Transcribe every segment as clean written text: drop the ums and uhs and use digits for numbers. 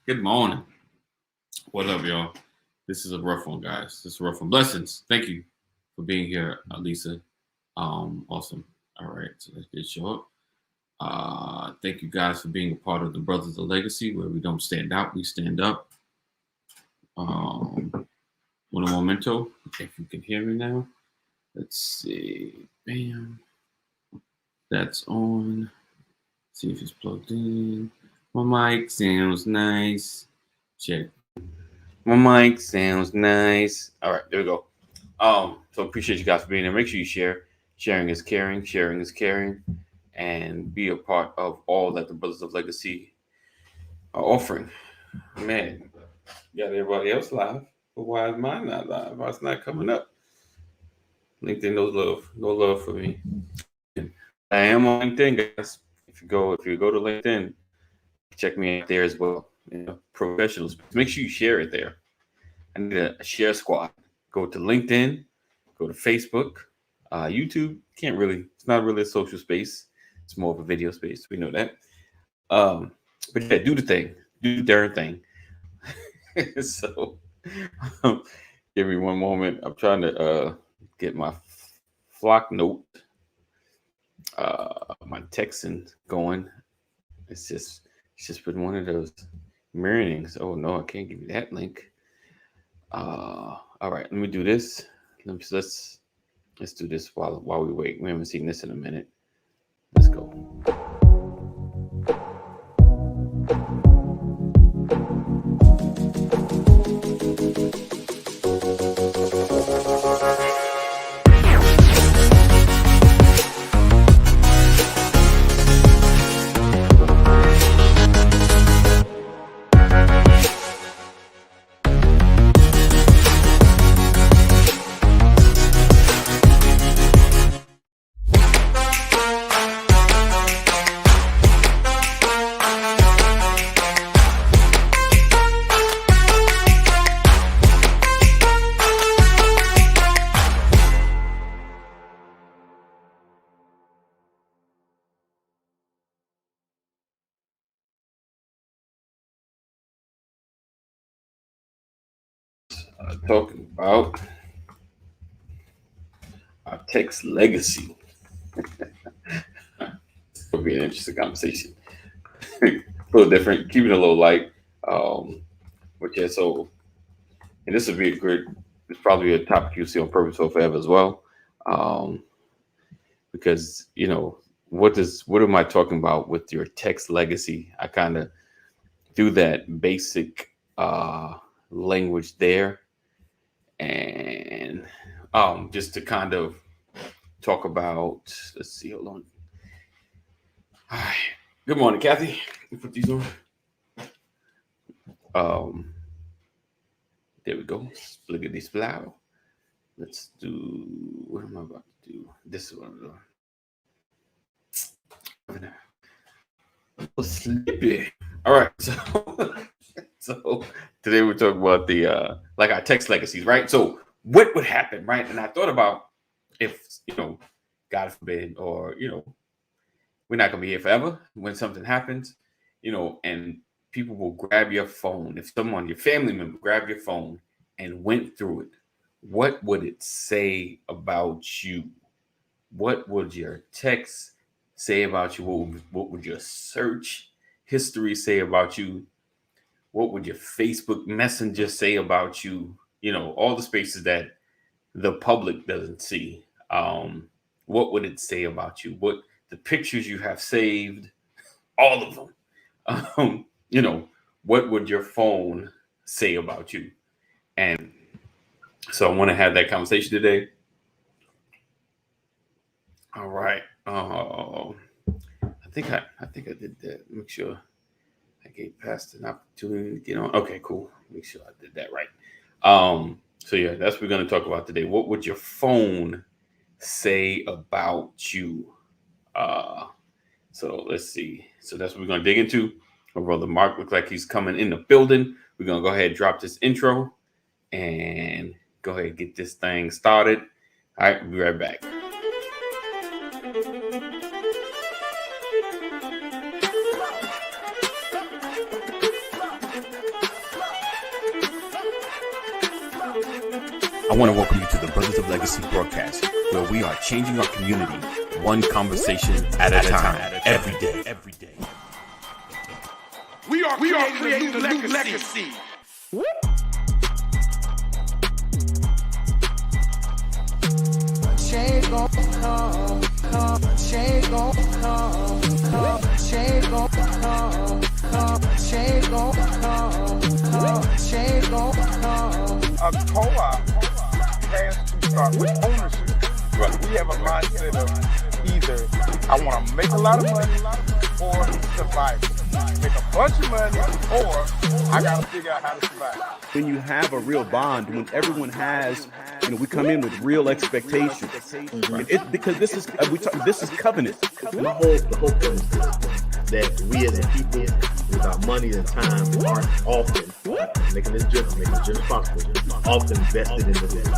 Good morning. What up, y'all? This is a rough one, guys. This is a rough one. Blessings. Thank you for being here, Lisa. Awesome. All right, so let's get short. Thank you guys for being a part of the Brothers of Legacy, where we don't stand out, we stand up. Um, Un momento, if you can hear me now. Let's see. Bam. That's on. See if it's plugged in. My mic sounds nice. Check. My mic sounds nice. All right, there we go. So appreciate you guys for being there. Make sure you share. Sharing is caring. Sharing is caring, and be a part of all that the Brothers of Legacy are offering. Man, got everybody else live, but why is mine not live? Why it's not coming up? LinkedIn, no love for me. I am on LinkedIn, guys. If you go to LinkedIn, check me out there as well. Professionals. Make sure you share it there. I need a share squad. Go to LinkedIn, go to Facebook, YouTube. It's not really a social space. It's more of a video space. We know that. But yeah, do the thing. Do the darn thing. So, give me one moment. I'm trying to get my flock note, my texting going. It's just been one of those mirrorings. Oh no, I can't give you that link. All right, let me do this. Let's do this while we wait. We haven't seen this in a minute. Let's go. Talking about our text legacy. It'll be an interesting conversation. A little different, keeping it a little light. But yeah, so and this would be it's probably a topic you'll see on Purpose Forever as well. Um, because what am I talking about with your text legacy? I kind of do that basic language there, and just to kind of talk about, let's see, hold on. Hi, good morning, Kathy. Let me put these on. There we go. Spliggity splow. Let's do, what am I about to do? This is what I'm doing. A little sleepy. All right, so today we're talking about the like our text legacies, right? So what would happen, right? And I thought about if God forbid, or we're not gonna be here forever. When something happens, and people will grab your phone. If your family member, grabbed your phone and went through it, what would it say about you? What would your text say about you? What would your search history say about you? What would your Facebook Messenger say about you? All the spaces that the public doesn't see. What would it say about you? What the pictures you have saved, all of them. What would your phone say about you? And so I want to have that conversation today. All right. I think I did that. Make sure I gave past an opportunity to get on. Okay, cool. Make sure I did that right. So yeah, that's what we're going to talk about today. What would your phone say about you? So let's see. So that's what we're going to dig into. My brother Mark looks like he's coming in the building. We're going to go ahead and drop this intro and go ahead and get this thing started. All right, we'll be right back. want to welcome you to the Brothers of Legacy broadcast, where we are changing our community one conversation at a time, every day. We are creating a new legacy. Change gon' come, change gon' come, change gon' come, change gon' come, change gon' come. A co-op has to start with ownership. Right. We have a mindset of either I want to make a lot of money or survive. Make a bunch of money or I got to figure out how to survive. When you have a real bond, when everyone has, we come in with real expectations. Because this is covenant. The whole point is that we as a people, with our money and time, aren't often making this journey possible, often vested in the business.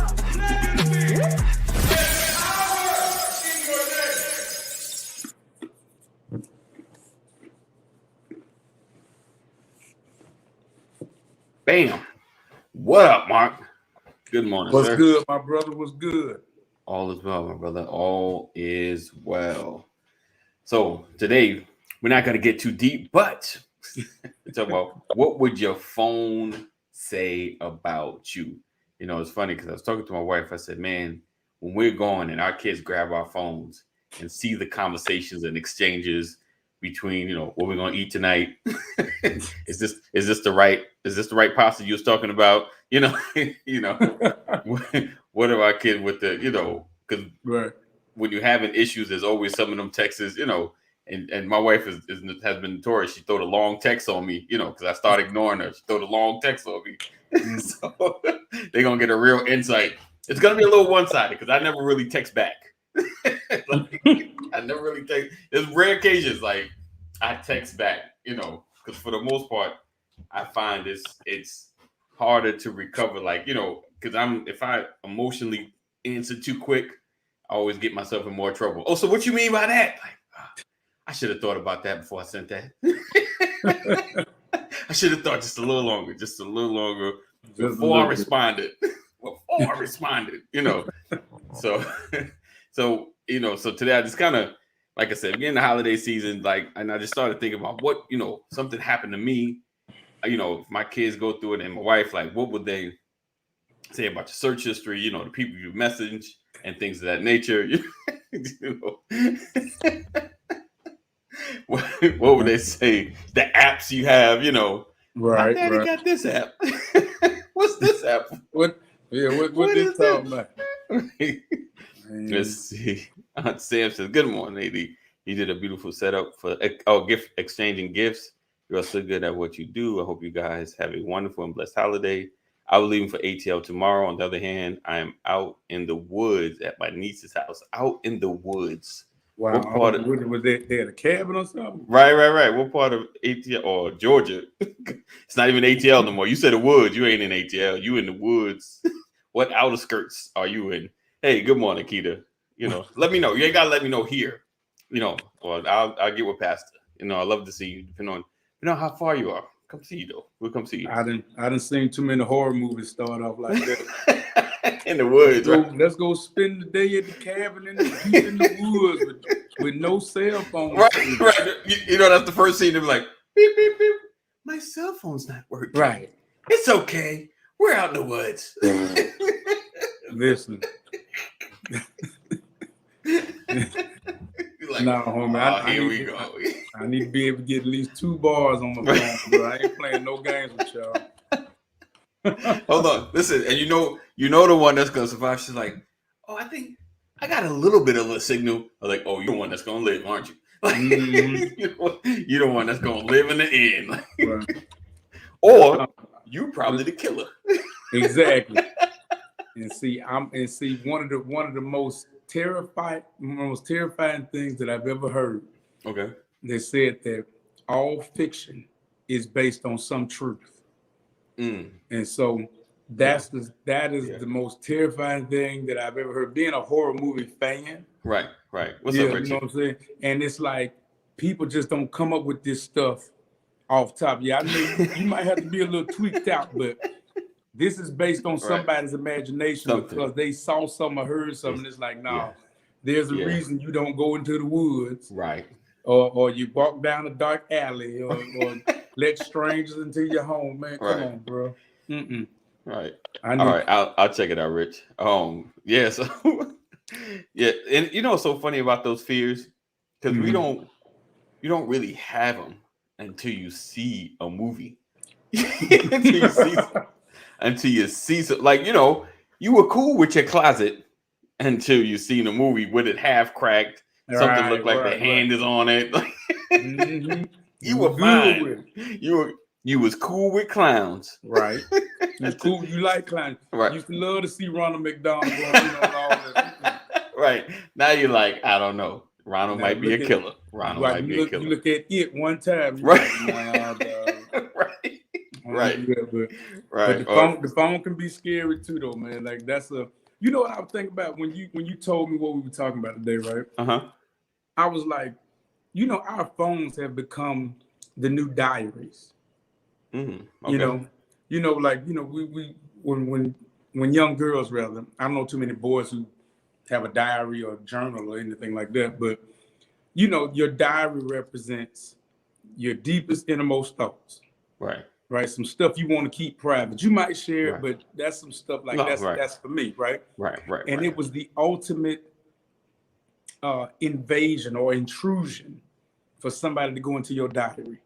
Bam. What up, Mark? Good morning, What's sir. good, my brother? What's good? All is well, my brother. All is well. So today, we're not going to get too deep, but we're talking about what would your phone say about you? It's funny because I was talking to my wife. I said, man, when we're gone and our kids grab our phones and see the conversations and exchanges between, what we're going to eat tonight. Is this the right pasta you was talking about? What are our kids with the, because Right. when you're having issues, there's always some of them texts, and my wife has been notorious. She throw the long text on me, because I start ignoring her. She throw the long text on me. So they're going to get a real insight. It's going to be a little one-sided because I never really text back. I never really text. There's rare occasions like I text back, because for the most part, I find it's harder to recover. Like, because if I emotionally answer too quick, I always get myself in more trouble. Oh, so what you mean by that? Like, I should have thought about that before I sent that. I should have thought just a little longer before I responded. So today I just kind of, like I said, again, the holiday season, and I just started thinking about what, something happened to me, if my kids go through it and my wife, like, what would they say about your search history, the people you message and things of that nature, what would they say? The apps you have, Right. My daddy got this app. What's this app? What this talking about? Let's see. Aunt Sam says, good morning, lady. You did a beautiful setup for gift exchanging gifts. You're so good at what you do. I hope you guys have a wonderful and blessed holiday. I will leave for ATL tomorrow. On the other hand, I am out in the woods at my niece's house. Out in the woods. Wow. What part of, was they at a cabin or something? Right. What part of ATL or Georgia? It's not even ATL no more. You said the woods. You ain't in ATL. You in the woods. What outer skirts are you in? Hey, good morning, Keita. Let me know. You ain't gotta let me know here. Or I'll get with Pastor. I love to see you. Depending on how far you are. Come see you though. We'll come see you. I didn't seen too many horror movies start off like that. In the woods. Let's go spend the day at the cabin in the woods with no cell phone. Right. That's the first scene. They're like, beep, beep, beep. My cell phone's not working. Right. It's okay. We're out in the woods. Listen. Like, no, homie. Here we go. I need to be able to get at least 2 bars on my phone, bro. I ain't playing no games with y'all. Hold on, listen, and you know the one that's gonna survive. She's like, oh, I think I got a little bit of a signal. I'm like, oh, you're the one that's gonna live, aren't you? Like, you're the one that's gonna live in the end. Like, Right. Or you probably the killer. Exactly. And see, one of the most terrifying things that I've ever heard. Okay. They said that all fiction is based on some truth. And so that is the most terrifying thing that I've ever heard. Being a horror movie fan. Right. What's up, Richard? You know what I'm saying? And it's like people just don't come up with this stuff off top. Yeah, I know you might have to be a little tweaked out, but This is based on somebody's imagination because they saw something or heard something. It's like, no, there's a reason you don't go into the woods. Right. Or you walk down a dark alley or let strangers into your home, man. Come on, bro. Mm-mm. Right. All right. I'll check it out, Rich. Yeah. So yeah, and you know what's so funny about those fears? Because you don't really have them until you see a movie. until you see some, like, you know, you were cool with your closet until you seen a movie with it half cracked. Something looked like the hand is on it. You were fine. You was cool with clowns. Right. It's cool. You like clowns. Right. You used to love to see Ronald McDonald going, all that. Right. Now you're like, I don't know. Ronald might be a killer. Ronald might be a killer. You look at it one time. Right. Right. But the phone can be scary too, though, man. Like that's you know what I was thinking about when you told me what we were talking about today, right? I was like, you know, our phones have become the new diaries. Okay. You know, like, you know, we when young girls, rather, I don't know too many boys who have a diary or journal or anything like that, but you know, your diary represents your deepest, innermost thoughts. Right. Some stuff you want to keep private. You might share it, but that's some stuff like that's for me, right? Right. And it was the ultimate invasion or intrusion for somebody to go into your diary.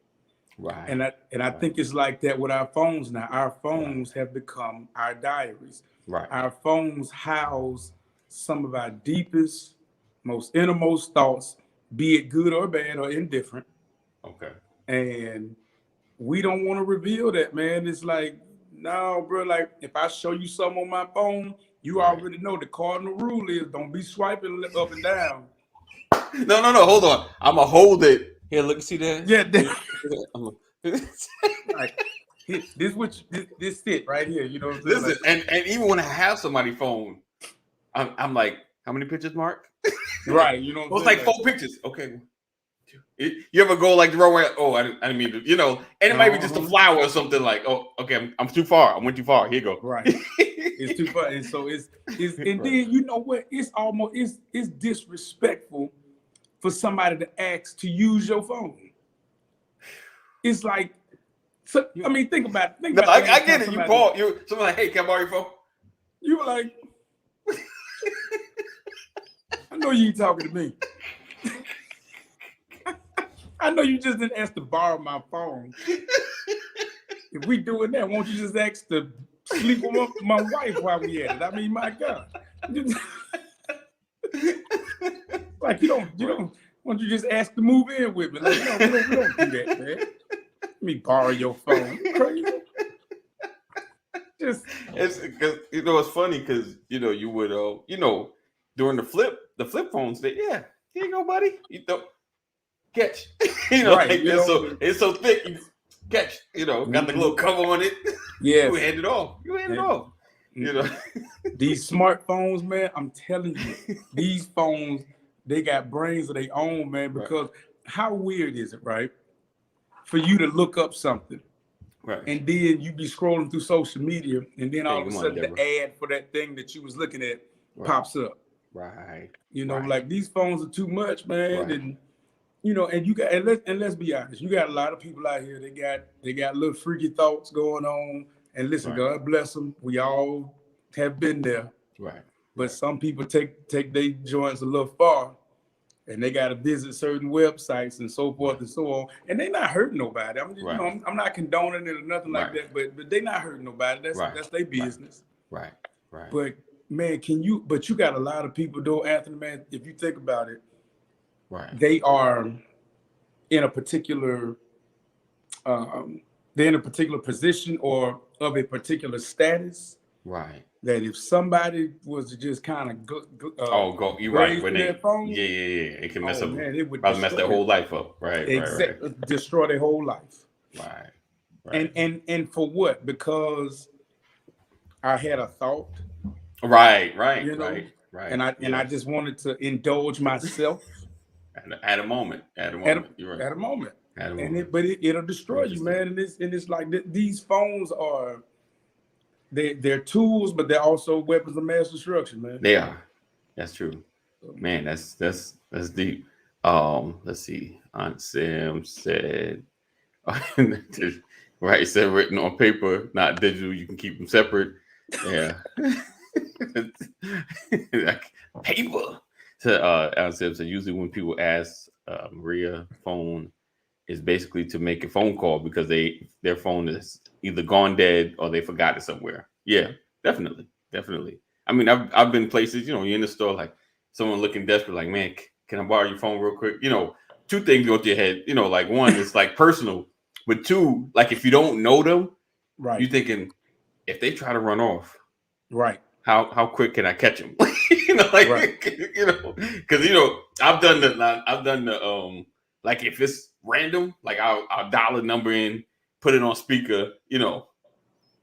Right. And I think it's like that with our phones now. Our phones have become our diaries. Right. Our phones house some of our deepest, most innermost thoughts, be it good or bad or indifferent. Okay. And we don't want to reveal that, man. It's like, no, bro, like if I show you something on my phone, you already know the cardinal rule is don't be swiping up and down. No, hold on. I'm going to hold it. Here, look, see that? Yeah. Like, this it right here. You know what I'm saying? Listen, like, and even when I have somebody's phone, I'm like, how many pictures, Mark? Right. You know what I'm saying? It's like 4 pictures. Okay. You ever go like the wrong way? Oh, I didn't mean to, you know, and it might be just a flower or something like, oh, okay, I'm too far. I went too far. Here you go. Right. It's too far. And so it's and then you know what? It's almost it's disrespectful for somebody to ask to use your phone. It's like, so, I mean, think about it. I get it. You call someone like, hey, can I borrow your phone? You were like, I know you ain't talking to me. I know you just didn't ask to borrow my phone. If we doing that, won't you just ask to sleep with my wife while we at it? I mean, my God. Like you don't. Won't you just ask to move in with me? Like, no, we don't do that, man. Let me borrow your phone. Crazy. It's because you know it's funny because you know you would during the flip phones here you go, buddy. You don't catch. You know, right, like it's so thick. You catch. You know, got the little cover on it. Yeah, you hand it off. You know, these smartphones, man. I'm telling you, these phones. They got brains of their own, man, because how weird is it, right? For you to look up something, and then you be scrolling through social media, and then all of a sudden the ad for that thing that you was looking at pops up. Right. You know, like these phones are too much, man. And you know, and you got and let's be honest, you got a lot of people out here, they got little freaky thoughts going on. And listen, God bless them. We all have been there. Right. But some people take their joints a little far, and they got to visit certain websites and so forth and so on. And they're not hurting nobody. I'm, you know, I'm not condoning it or nothing like that. But they're not hurting nobody. That's their business. Right. But man, But you got a lot of people though, Anthony. Man, if you think about it, they are in a particular. They're in a particular position or of a particular status. Right. That if somebody was to just kind of you're right. When their phone, it can mess up. Man, it would probably mess their whole life up. Right. Destroy their whole life. Right. And for what? Because I had a thought. Right. You know? Right. And I just wanted to indulge myself. At a moment. You're right. At a moment. But it'll destroy you, man. And it's like these phones are. they're tools, but they're also weapons of mass destruction, man. They are. That's true. Man, that's deep. Let's see. Aunt Sam said, right, said written on paper, not digital. You can keep them separate. Yeah. Paper. So Aunt Sam said, usually when people ask Maria, phone is basically to make a phone call because their phone is either gone dead or they forgot it somewhere. Yeah, definitely. I mean, I've been places, you're in the store, like someone looking desperate, like, man, can I borrow your phone real quick? Two things go through your head. Like one, it's like personal, but two, like if you don't know them, right, you're thinking if they try to run off, right, how quick can I catch them? Right. Because I've done the like if it's random, like I'll dial a number in, put it on speaker, and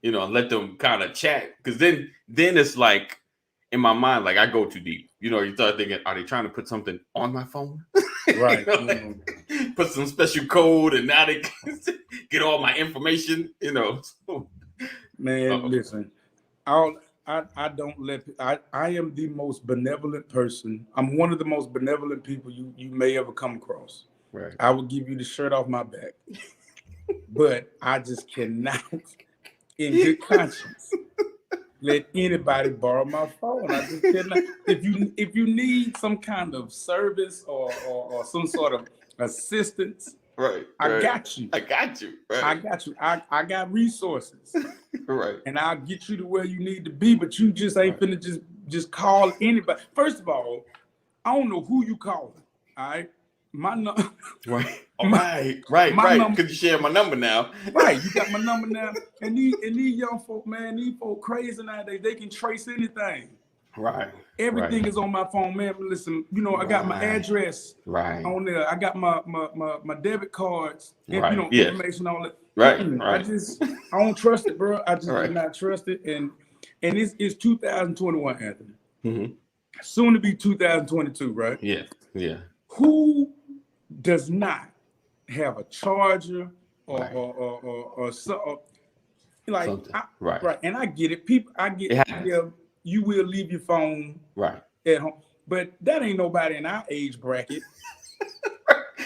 let them kind of chat. Because then it's like in my mind, like I go too deep. You start thinking, are they trying to put something on my phone? Right. Put some special code, and now they can get all my information. Man, listen, I don't let. I am the most benevolent person. I'm one of the most benevolent people you may ever come across. Right. I will give you the shirt off my back, but I just cannot, in good conscience, let anybody borrow my phone. I just cannot. If you need some kind of service or some sort of assistance, right, I got you. I got you. Right. I got you. I got resources. Right. And I'll get you to where you need to be, but you just ain't finna just call anybody. First of all, I don't know who you calling. All right. My number. Right. Right. Because you share my number now. Right. You got my number now. And these young folk, man, these folk crazy nowadays. They can trace anything. Right. Everything is on my phone, man. But listen, I got my address on there. I got my debit cards, information, all that. Right. I don't trust it, bro. I just do not trust it. And it's 2021, Anthony. Mm-hmm. Soon to be 2022, right? Yeah. Who does not have a charger or something? Like, right. And I get it. You will leave your phone at home, but that ain't nobody in our age bracket.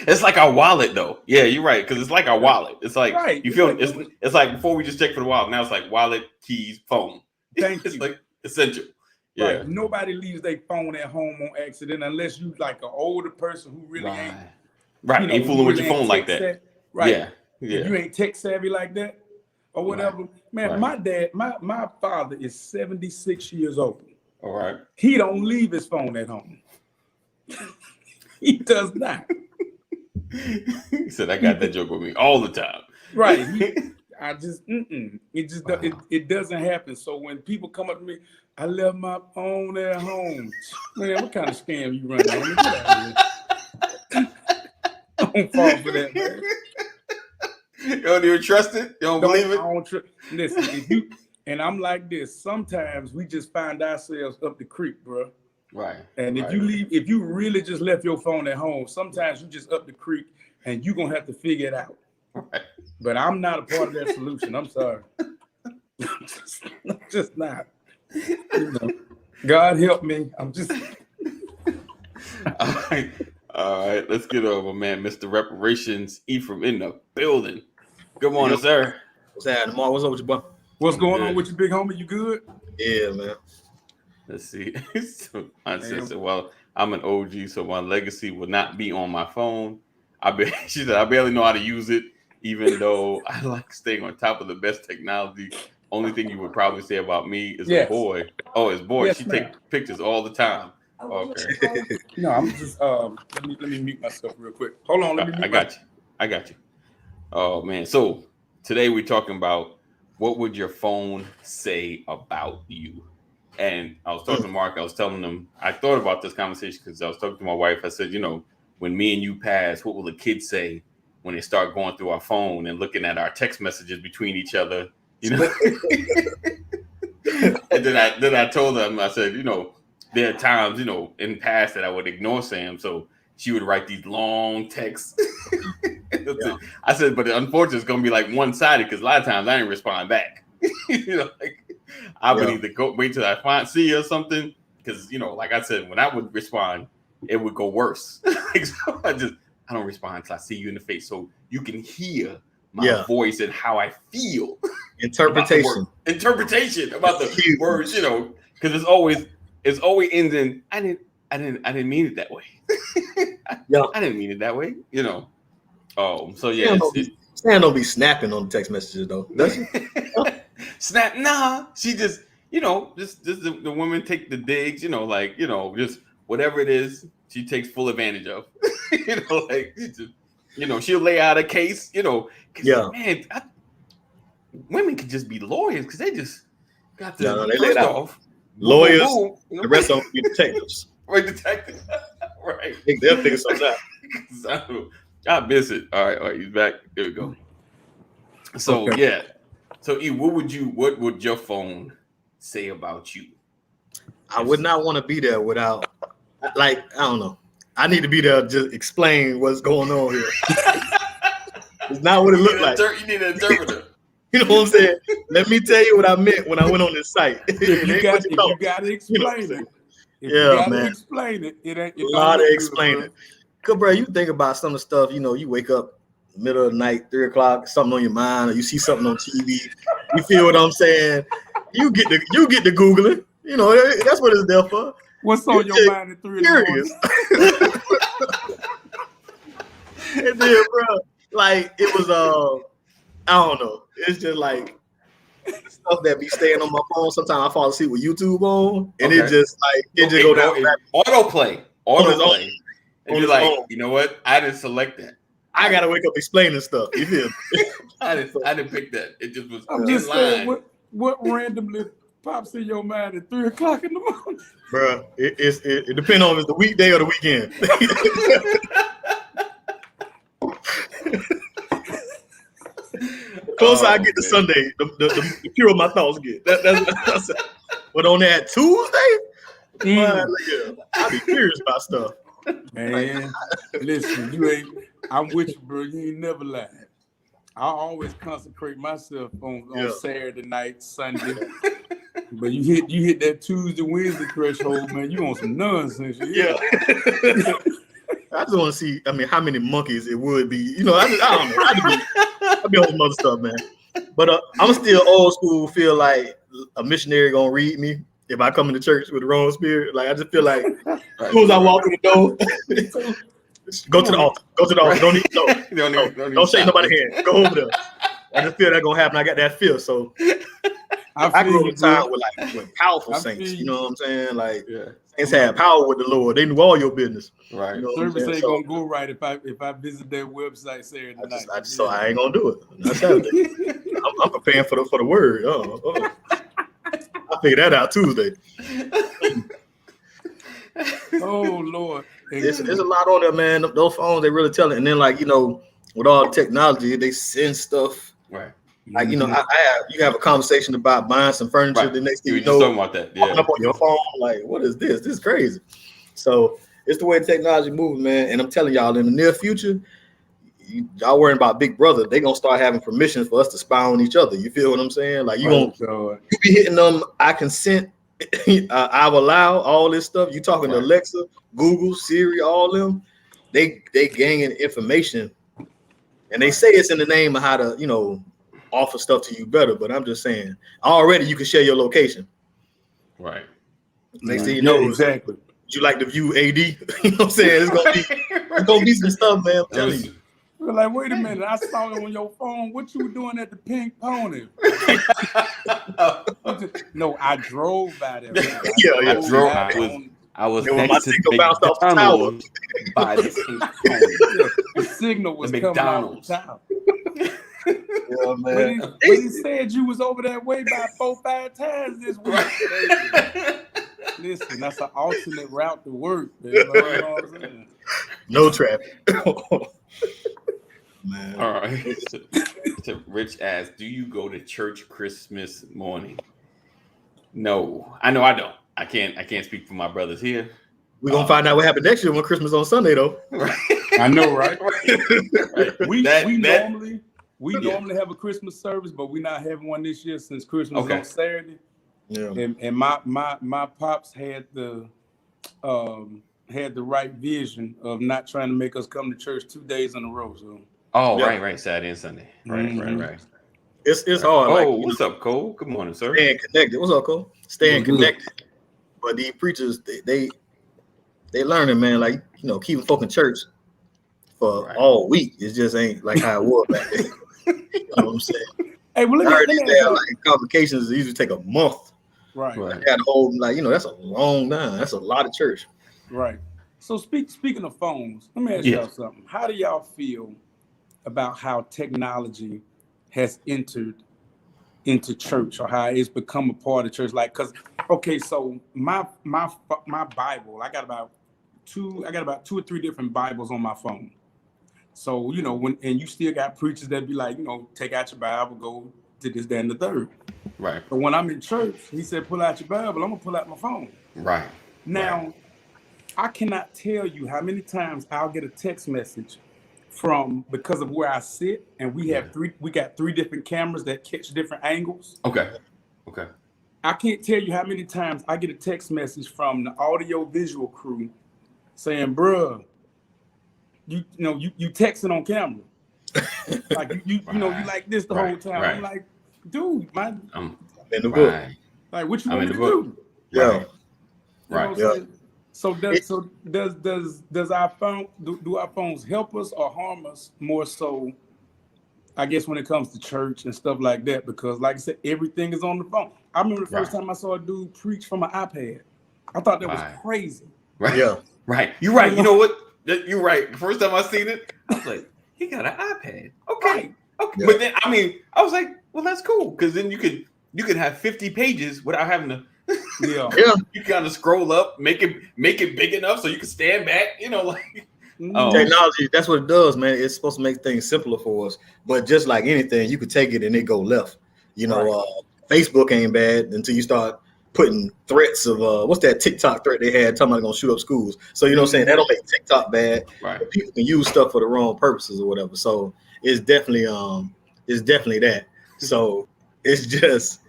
It's like our wallet, though. Yeah, you're right, because it's like our wallet. It's like you feel it's like before we just check for the wallet. Now it's like wallet, keys, phone. It's like essential. Yeah. Right. Nobody leaves their phone at home on accident unless you like an older person who really ain't. Right. Ain't fooling with your phone like that. Right. Yeah. If you ain't tech savvy like that or whatever. Man, my dad, my father is 76 years old. All right. He don't leave his phone at home. He does not. He said, I got that joke with me all the time. Right. It doesn't happen. So when people come up to me, I left my phone at home. Man, what kind of scam you running on? Don't fall for that, man. You don't even trust it? You don't believe it? Listen, and I'm like this. Sometimes we just find ourselves up the creek, bro. Right. And if you really just left your phone at home, sometimes you just up the creek and you're gonna have to figure it out. Right. But I'm not a part of that solution. I'm sorry. I'm just not. God help me. I'm just. All right. Let's get over, man. Mr. Reparations, Ephraim in the building. Good morning, sir. What's happening, Mark? What's up with you, boy? What's going on with you, big homie? You good? Yeah, man. Let's see. So I said, well, I'm an OG, so my legacy will not be on my phone. She said, I barely know how to use it, even though I like staying on top of the best technology. Only thing you would probably say about me is a boy. Oh, his boy. Yes, she takes pictures all the time. Okay. No, I'm just let me mute myself real quick. Hold on, let me mute I got you. Oh man. So today we're talking about what would your phone say about you? And I was talking to Mark, I was telling him, I thought about this conversation because I was talking to my wife. I said, when me and you pass, what will the kids say when they start going through our phone and looking at our text messages between each other? And then I told them, I said, there are times, in the past that I would ignore Sam. So she would write these long texts. I said, but unfortunately, it's going to be like one-sided because a lot of times I didn't respond back. I would either wait till I see you or something, because like I said, when I would respond, it would go worse. So I don't respond until I see you in the face, so you can hear my voice and how I feel. Interpretation about the words, because it's always ends in I didn't mean it that way. I didn't mean it that way, Oh, so yeah. Stan don't be snapping on text messages though, does she? Snap? Nah, she just just the women take the digs, just whatever it is, she takes full advantage of. She'll lay out a case, man, women can just be lawyers because they just got to they lay it out. Lawyers, the rest of them be detectives. Right, detective. Right. They'll figure something out. So, I miss it. All right, he's back. There we go. So yeah. So E, what would your phone say about you? I would not want to be there without, I don't know. I need to be there to just explain what's going on here. It's not what it looked like. You need an interpreter. You know what I'm saying? Let me tell you what I meant when I went on this site. You got to explain it. If you gotta explain it. It ain't a lot of explaining. Cause bro, you think about some of the stuff, you wake up middle of the night, 3 o'clock, something on your mind, or you see something on TV. You feel what I'm saying? You get to Googling. That's what it's there for. What's on your mind at 3 in the morning? And then, bro, it was I don't know. It's just stuff that be staying on my phone. Sometimes I fall asleep with YouTube on, and it just go down. Autoplay. And you're like, you know what? I didn't select that. I gotta wake up explaining stuff. You feel me? I didn't pick that. It just was. I'm just saying, what randomly pops in your mind at 3 o'clock in the morning, bro? It depends on if it's the weekday or the weekend. The closer I get to Sunday, the purer my thoughts get. That's but on that Tuesday, I be curious about stuff. Man, listen, I'm with you, bro. You ain't never lied. I always consecrate myself on Saturday night, Sunday. But you hit that Tuesday, Wednesday threshold, man. You on some nonsense. Yeah. I just want to see. How many monkeys it would be. I don't know. I'd be on some other stuff, man. But I'm still old school. Feel like a missionary gonna read me if I come into church with the wrong spirit. I just feel like as soon as I walk in the door, go to the altar. Go to the altar. Don't shake nobody's hand. Go over there. I just feel that gonna happen. I got that feel. So I grew up in time with powerful saints. You know what I'm saying? Saints had power with the Lord. They knew all your business. Right. Service ain't gonna go right if I visit their website Saturday night. So I ain't gonna do it. Not Saturday. I'm preparing for the word. I figured that out Tuesday. Oh Lord. There's a lot on there, man. Those phones, they really tell it. And then with all the technology, they send stuff. Right. You have a conversation about buying some furniture. Right. The next thing you know, talking about that. Yeah. Up on your phone, what is this? This is crazy. So it's the way technology moves, man. And I'm telling y'all, in the near future, y'all worrying about Big Brother, they gonna start having permission for us to spy on each other. You feel what I'm saying? You be hitting them. I consent. I allow all this stuff. You talking to Alexa, Google, Siri, all them. They gaining information, and they say it's in the name of how to offer stuff to you better. But I'm just saying, already you can share your location. Right. Next thing you know, exactly. You like to view AD? You know what I'm saying? It's gonna be some stuff, man. I'm telling you. We're like, wait a minute, I saw it on your phone. What you doing at the Pink Pony? No, I drove by there. I was next to McDonald's by the Pink Pony. The signal was coming out of town. Yeah, man. But he said you was over that way by 4-5 times this week. Listen, that's an alternate route to work, man. You know what I'm saying? No traffic. Man. All right. So Rich asks, do you go to church Christmas morning? No, I know I don't. I can't speak for my brothers here. We're gonna find out what happened next year when Christmas on Sunday, though. Right. I know, right? We normally have a Christmas service, but we're not having one this year since Christmas on Saturday. Yeah. And my pops had the right vision of not trying to make us come to church 2 days in a row. So. Oh, Yeah. right, Saturday and Sunday. Right. It's Right. hard. Oh, Like, what's up, Cole? Good morning, sir. staying connected. What's up, Cole? Staying What's good? connected. But these preachers, they learning, man. Like, keeping folk in church for all week. It just ain't like how it was back then. You know what I'm saying? Hey, well, I heard let these me ask damn you- like convocations usually take a month. Right. Right. Got to hold that's a long time. That's a lot of church. Right. So speaking of phones, let me ask y'all something. How do y'all feel about how technology has entered into church, or how it's become a part of church? Like, so my Bible, I got about two or three different Bibles on my phone. So, when you still got preachers that be like, take out your Bible, go to this, that, and the third. Right. But when I'm in church, he said, pull out your Bible, I'm gonna pull out my phone. Right. Now, I cannot tell you how many times I'll get a text message because of where I sit, and we got three different cameras that catch different angles. Okay. I can't tell you how many times I get a text message from the audio visual crew saying, bruh, you texting on camera. Like you like this the whole time. Right. I'm like, dude, In the book. like what you I'm want in me the to book. do? Yeah. Right. Yeah. So does our phone do our phones help us or harm us more so? I guess when it comes to church and stuff like that, because like I said, everything is on the phone. I remember the first time I saw a dude preach from an iPad. I thought that was crazy. Right. Yeah. Right. You're right. You know what? You're right. The first time I seen it, I was like, he got an iPad. Okay. Okay. Yeah. But then I was like, well, that's cool, because then you could have 50 pages without having to. Yeah. You kind of scroll up, make it big enough so you can stand back. Technology, that's what it does, man. It's supposed to make things simpler for us. But just like anything, you could take it and it go left. Facebook ain't bad until you start putting threats of what's that TikTok threat they had talking about gonna shoot up schools. So you know what I'm saying? That don't make TikTok bad. Right. But people can use stuff for the wrong purposes or whatever. So it's definitely that. So it's just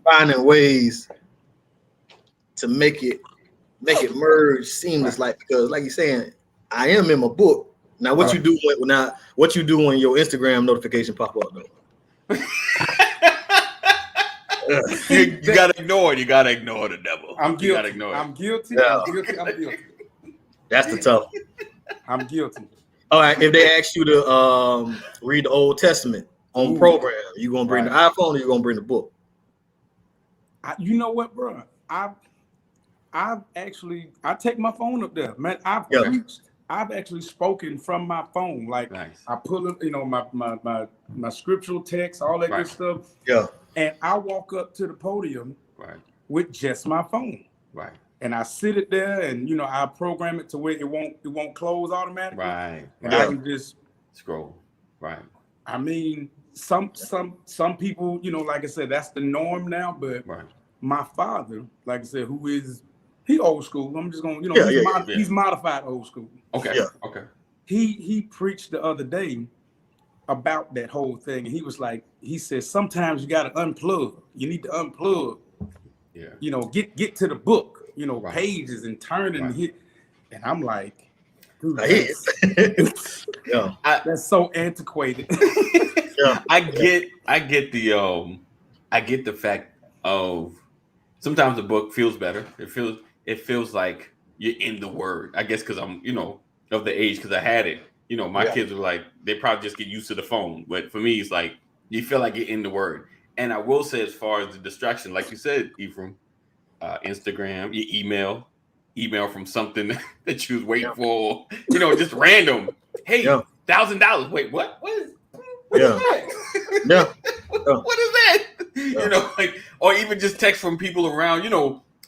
finding ways to make it merge seamless, because like you're saying, I am in my book. Now what you do when your Instagram notification pop up though? You gotta ignore it. You gotta ignore the devil. I'm guilty. You gotta ignore it. I'm guilty. Yeah. I'm guilty. That's the tough. I'm guilty. All right, if they ask you to read the Old Testament on program, you gonna bring the iPhone or you gonna bring the book? You know what, bro? I take my phone up there, man. I've preached. I've actually spoken from my phone. Like I pull it, my scriptural text, all that good stuff. Yeah. And I walk up to the podium with just my phone. Right. And I sit it there, and I program it to where it won't close automatically. Right. And I can just scroll. Right. I mean, some people, like I said, that's the norm now. But my father, like I said, he old school. I'm just gonna, he's modified old school. Okay. Yeah. Okay. He preached the other day about that whole thing, and he said sometimes you got to unplug. You need to unplug. Yeah. Get to the book. Pages and turn and hit. And I'm like, dude, that's so antiquated. Yeah. I get the fact of sometimes the book feels better. It feels like you're in the word. I guess because I'm, of the age, because I had it. My kids were like, they probably just get used to the phone. But for me, it's like you feel like you're in the word. And I will say, as far as the distraction, like you said, Ephraim, Instagram, your email from something that you was waiting for, just random. Hey, $1,000. Wait, what? What is that? What is that? Or even just text from people around,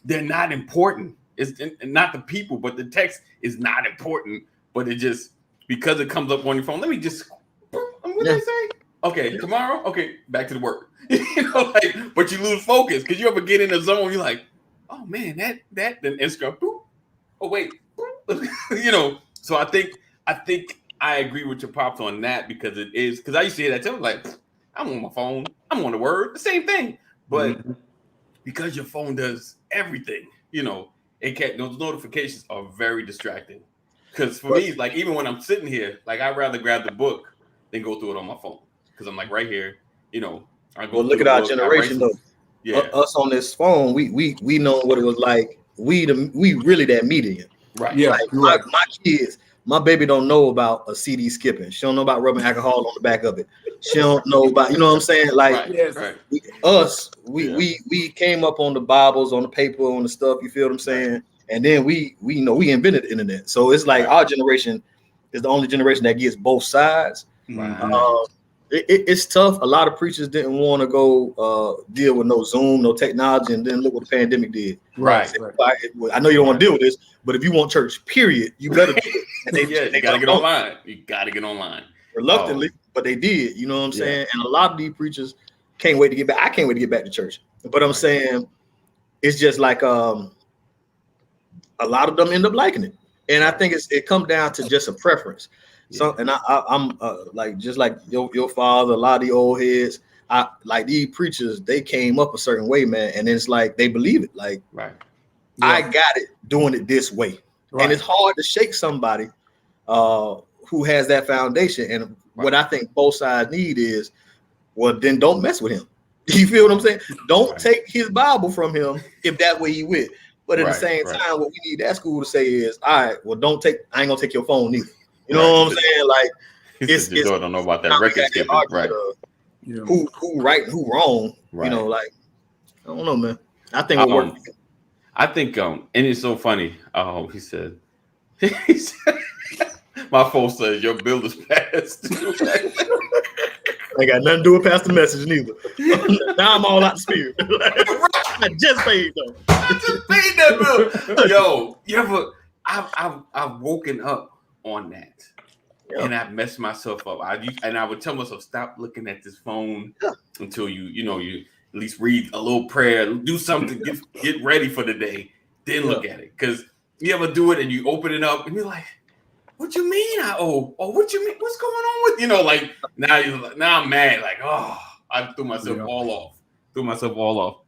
they're not important. It's not the people, but the text is not important. But it just, because it comes up on your phone, let me just, what did I say? Okay, tomorrow? Okay, back to the work. But you lose focus because you ever get in a zone, you're like, oh man, that then Instagram, boop. Oh wait, So I think I agree with your pops on that, because it is, because I used to hear that too, like, I'm on my phone, I'm on the word, the same thing. But because your phone does everything. You know, those notifications are very distracting. Because for me, like even when I'm sitting here, like I'd rather grab the book than go through it on my phone. Because I'm like right here, you know. I go. Well, look at our generation though. Yeah, us on this phone, we know what it was like. We really that median. Right. Yeah. Like my kids, my baby don't know about a CD skipping. She don't know about rubbing alcohol on the back of it. She don't know about, you know what I'm saying? Like we came up on the Bibles, on the paper, on the stuff. You feel what I'm saying? Right. And then we invented the internet. So it's like our generation is the only generation that gets both sides. Right. It's tough. A lot of preachers didn't want to go deal with no Zoom, no technology, and then look what the pandemic did. Right. I know you don't want to deal with this, but if you want church, period, you better do it. You gotta get online. You gotta get online. Reluctantly, but they did. You know what I'm saying? And a lot of these preachers can't wait to get back. I can't wait to get back to church. But I'm saying it's just like a lot of them end up liking it, and I think it comes down to just a preference. So, and I'm like just like your father, a lot of the old heads. I like these preachers. They came up a certain way, man, and it's like they believe it. Like, I got it doing it this way, and it's hard to shake somebody who has that foundation. And what I think both sides need is, well, then don't mess with him. You feel what I'm saying? Don't take his Bible from him if that way he with. But at the same time, what we need that school to say is, all right, well, I ain't gonna take your phone either. You know what I'm saying? Like, it's don't know about that record skipping, right? Who right and who wrong? You know, like I don't know, man. I think it'll work. I think and it's so funny. He said, my phone says your bill is passed. I got nothing to do with passing the message neither. Now I'm all out the spirit. I just paid though. I just paid that bill. Yo, you ever? I've woken up on that, and I've messed myself up. I would tell myself, stop looking at this phone until you at least read a little prayer, do something, get ready for the day, then look at it. Because you ever do it and you open it up and you're like, what you mean I owe? Oh, what you mean? What's going on with like now I'm mad. Like, I threw myself all off.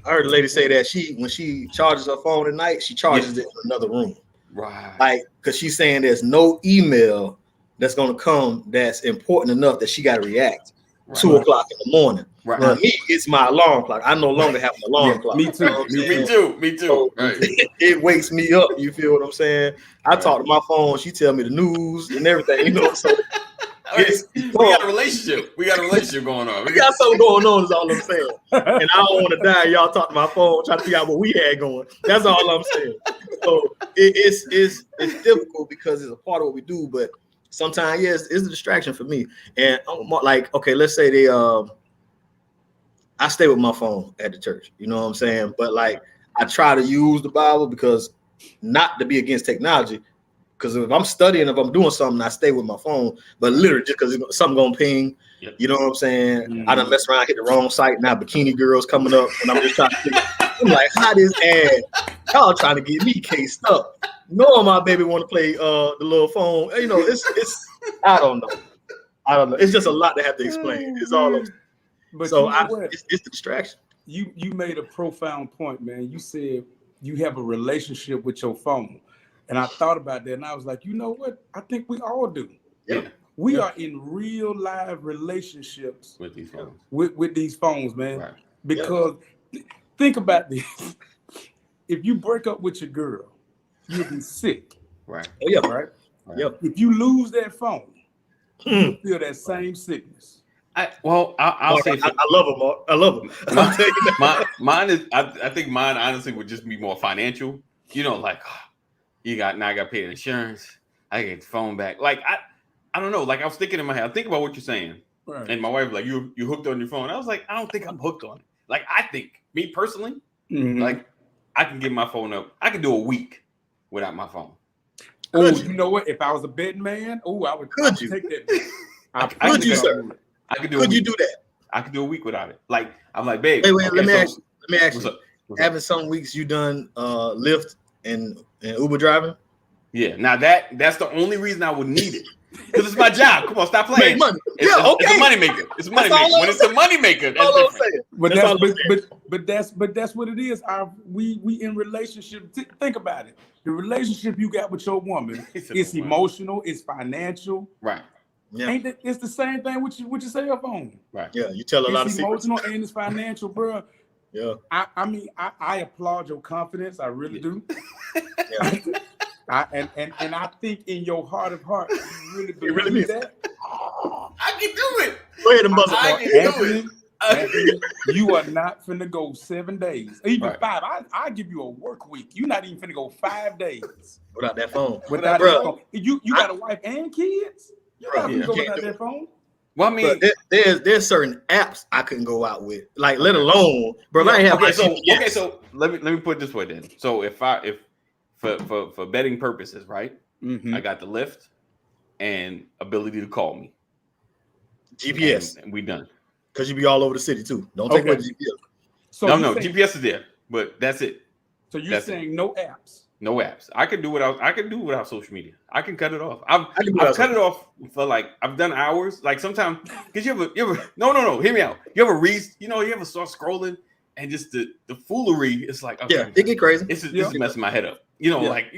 I heard a lady say that when she charges her phone at night, she charges it in another room. Right. Like, because she's saying there's no email that's going to come that's important enough that she got to react 2 o'clock in the morning. Right. Now, me, it's my alarm clock. I no longer have an alarm clock. Me too. You know Me too. So, right. It wakes me up. You feel what I'm saying? I talk to my phone. She tell me the news and everything. You know, so we got a relationship. We got a relationship going on. We got something going on. Is all I'm saying. And I don't want to die. Y'all talk to my phone, try to figure out what we had going. That's all I'm saying. So it's difficult because it's a part of what we do, but sometimes it's a distraction for me. And I'm like, okay, let's say I stay with my phone at the church. You know what I'm saying? But like, I try to use the Bible because not to be against technology. Because if I'm studying, if I'm doing something, I stay with my phone. But literally, just because something gonna ping, you know what I'm saying? Mm-hmm. I done mess around, hit the wrong site. Now bikini girls coming up, and I'm just trying to. I'm like, how this ad? Y'all trying to get me cased up? Knowing my baby want to play the little phone. You know, it's. I don't know. It's just a lot to have to explain. It's all. But so it's the distraction. You made a profound point, man. You said you have a relationship with your phone. And I thought about that, and I was like, you know what? I think we all do. Yeah. We are in real live relationships with these phones. With these phones, man. Right. Because think about this. If you break up with your girl, you'll be sick. Right. Oh, yeah. Right? Yep. If you lose that phone, you feel that same sickness. I'll say I love them. Mark. I love them. Mine is. I think mine honestly would just be more financial. You know, like I got to pay the insurance. I get the phone back. Like I don't know. Like I was thinking in my head. I think about what you're saying. Right. And my wife was like, you hooked on your phone. I was like, I don't think I'm hooked on it. Like I think me personally, like I can get my phone up. I can do a week without my phone. Oh, you know what? If I was a betting man, I would take that. Could you, sir? I could do. Could you do that? I could do a week without it. Like I'm like, babe. Wait. Okay, let me ask you. What's having some weeks you done Lyft and Uber driving? Yeah. Now that's the only reason I would need it. Because it's my job. Come on, stop playing. Make money. It's, Yeah, okay. It's a money maker. It's a money That's maker. all When I'm it's a money maker, That's all that's I'm different. saying. But That's all I'm but that's what it is. We in relationship. Think about it. The relationship you got with your woman, it's emotional, it's financial. Right. Yeah. Ain't it? It's the same thing with your cell phone. Right. Yeah, you tell a lot of It's secrets. emotional and it's financial, bro. Yeah. I mean, I applaud your confidence. I really do. Yeah. And I think in your heart of hearts, you really believe really that. I can do it. Go ahead and buzz I it. can do it. Anthony, you are not finna go 7 days, even Right. 5. I give you a work week. You're not even finna go 5 days Without that phone. without Bruh. that phone. You got a wife and kids. You're not Bruh, finna yeah. go Can't without do that it. phone. Well, I mean, But there's certain apps I couldn't go out with, like let alone, bro. I ain't have my GPS. So let me put it this way then. So if for betting purposes, right? Mm-hmm. I got the lift and ability to call me. GPS, and we done. Because you be all over the city too. Don't take away the GPS. So No, you saying- GPS is there, but that's it. So you're That's saying no apps? No apps. I can do without social media. I can cut it off. I can do I've without cut it off for like I've done hours. Like sometimes because you ever no, hear me out. You ever start scrolling and just the foolery, it's like okay, Yeah, it get crazy. this is messing my head up. You know, Yeah. like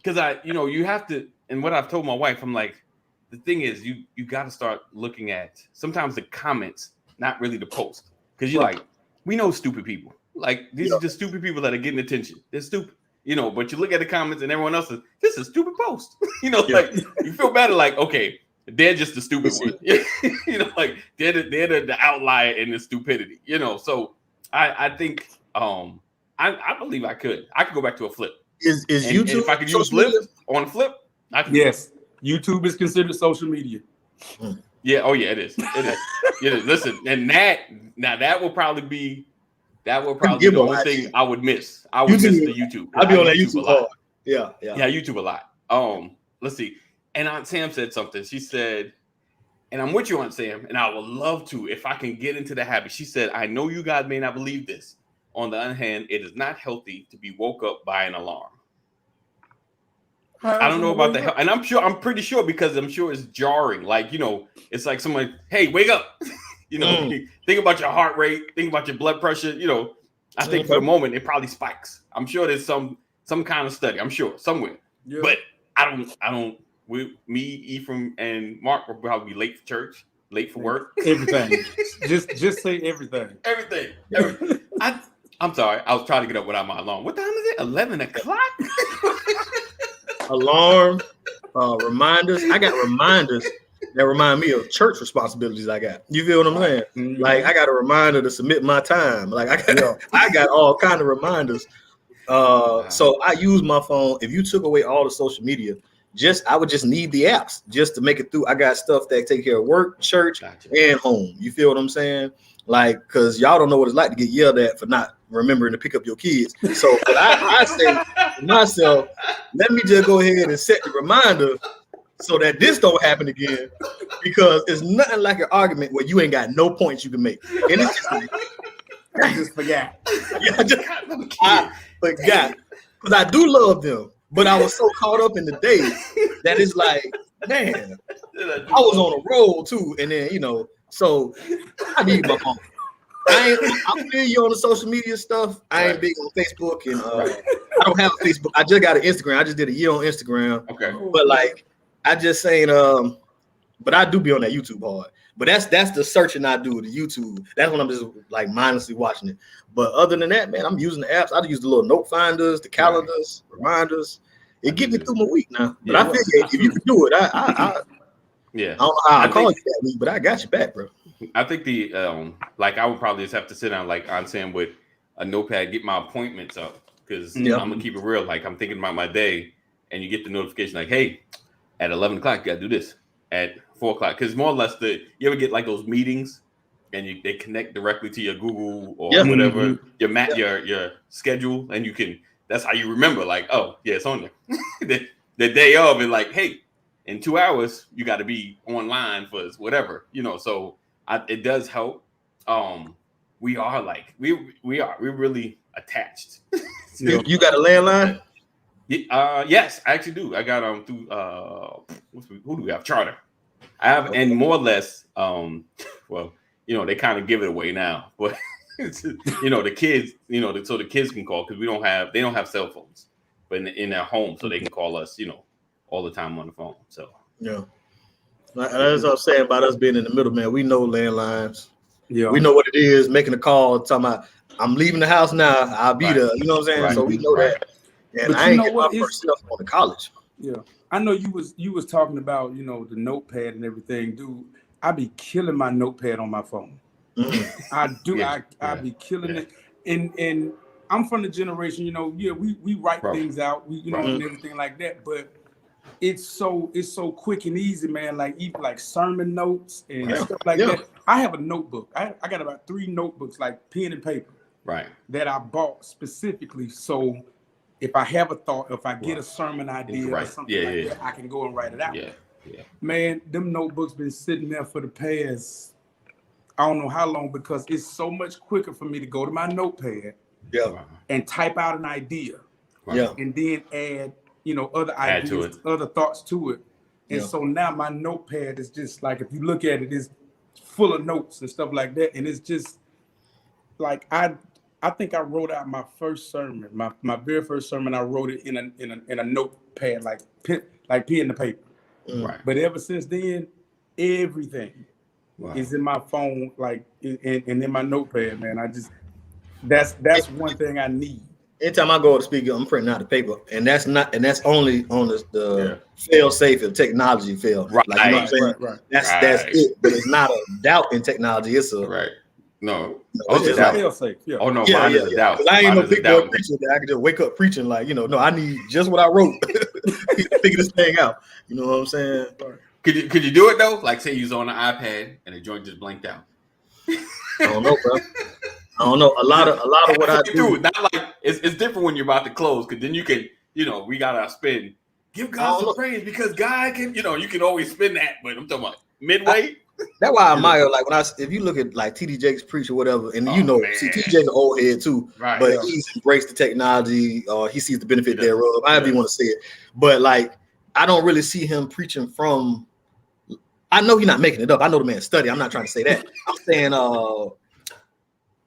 because you have to, and what I've told my wife, I'm like, the thing is you got to start looking at sometimes the comments, not really the post. Because you're like, we know stupid people. Like these are just stupid people that are getting attention. They're stupid. You know, but you look at the comments and everyone else says, this is a stupid post. Like you feel better, like, okay, they're just the stupid one. Like they're the outlier in the stupidity, So I think I believe I could go back to a flip. Is YouTube? And if I could use flip on flip, I can. Yes. YouTube is considered social media. Yeah, oh yeah, it is. It is. Listen, and that will probably be the only thing I would miss. I would miss the YouTube. I'd be on that YouTube a lot. Yeah. Yeah, YouTube a lot. Let's see. And Aunt Sam said something. She said, and I'm with you, Aunt Sam, and I would love to if I can get into the habit. She said, I know you guys may not believe this. On the other hand, it is not healthy to be woke up by an alarm. I don't know about the, and I'm pretty sure because I'm sure it's jarring. Like, it's like someone, hey, wake up. Think about your heart rate, think about your blood pressure. I think for the moment it probably spikes. I'm sure there's some kind of study. I'm sure somewhere, but I don't. Me, Ephraim, and Mark will probably be late for church, late for work. Everything. just say everything. Everything. I'm sorry. I was trying to get up without my alarm. What time is it? 11 o'clock. Alarm, reminders. I got reminders that remind me of church responsibilities I got. You feel what I'm saying? Mm-hmm. Like I got a reminder to submit my time. Like I got all kind of reminders. So I use my phone. If you took away all the social media, I would just need the apps just to make it through. I got stuff that take care of work, church, and home. You feel what I'm saying? Like, because y'all don't know what it's like to get yelled at for not remembering to pick up your kids. So I say to myself, let me just go ahead and set the reminder so that this don't happen again, because it's nothing like an argument where you ain't got no points you can make. And it's just like, I just forgot. I forgot. Because I do love them, but I was so caught up in the day that it's like, man, I was on a roll too. And then, so I need my phone. I feel you on the social media stuff. I ain't big on Facebook, and I don't have a Facebook. I just got an Instagram. I just did a year on Instagram. Okay. But like, I just saying, but I do be on that YouTube hard. But that's the searching I do, the YouTube. That's when I'm just like mindlessly watching it. But other than that, man, I'm using the apps. I use the little note finders, the calendars, reminders. It get me through my week now. But I figure if you can do it, I don't know how I call you that week, but I got you back, bro. I think I would probably just have to sit down, like I'm saying, with a notepad, get my appointments up, because I'm gonna keep it real. Like I'm thinking about my day, and you get the notification like, hey, at 11 o'clock you gotta do this. At 4 o'clock, because more or less you ever get like those meetings, and they connect directly to your Google or whatever your schedule, and you can. That's how you remember. Like, oh yeah, it's on there. the day of, and like, hey, in 2 hours you got to be online for whatever, So it does help. We are like we're really attached. You got a landline? Yes, I actually do. I got through who do we have? Charter. I have, and more or less, well, you know, they kind of give it away now, but you know, the kids, you know, so the kids can call because they don't have cell phones, but in their home, so they can call us, you know, all the time on the phone. So yeah, that's what I'm saying about us being in the middle, man. We know landlines. Yeah, we know what it is. Making a call, talking about I'm leaving the house now. I'll be there. You know what I'm saying? Right. So we know that. And but I ain't get my first stuff on to college. Yeah, I know you was talking about, you know, the notepad and everything, dude. I be killing my notepad on my phone. I do. I be killing it. And I'm from the generation, you know, we write things out, we, you know, and everything like that. But it's so quick and easy, man. Like even like sermon notes and stuff like that. I have a notebook. I got about 3 notebooks, like pen and paper, that I bought specifically. So if I have a thought, if I get a sermon idea or something like that, I can go and write it out. Man, them notebooks been sitting there for the past, I don't know how long, because it's so much quicker for me to go to my notepad and type out an idea and then add, you know, other ideas, other thoughts to it. And so now my notepad is just like, if you look at it, it's full of notes and stuff like that. And it's just like, I think I wrote out my first sermon, my very first sermon. I wrote it in a notepad, like pen to paper. But ever since then, everything is in my phone, like and in my notepad, man. I just that's one thing I need. Anytime I go to speak, I'm printing out the paper, and that's only on the fail safe if technology fail. Like, you know what I'm saying? That's it. But it's not a doubt in technology. It's a No, it's just fail safe. Oh no, mine is a doubt. I ain't no big boy preacher that I can just wake up preaching like, you know. No, I need just what I wrote. Figure this thing out. You know what I'm saying? Could you do it though? Like say you was on an iPad and the joint just blanked out. I don't know, bro. I don't know. A lot of what I do. Not like it's different when you're about to close, because then you can, you know, we gotta spin. Give God some praise because God can, you know, you can always spin that. But I'm talking about midway. That's why I admire, like if you look at like TD Jakes preach or whatever, and you know, see TD Jakes an old head too, but he's embraced the technology, or he sees the benefit thereof, however you want to say it. But like, I don't really see him preaching from. I know he's not making it up. I know the man study. I'm not trying to say that. I'm saying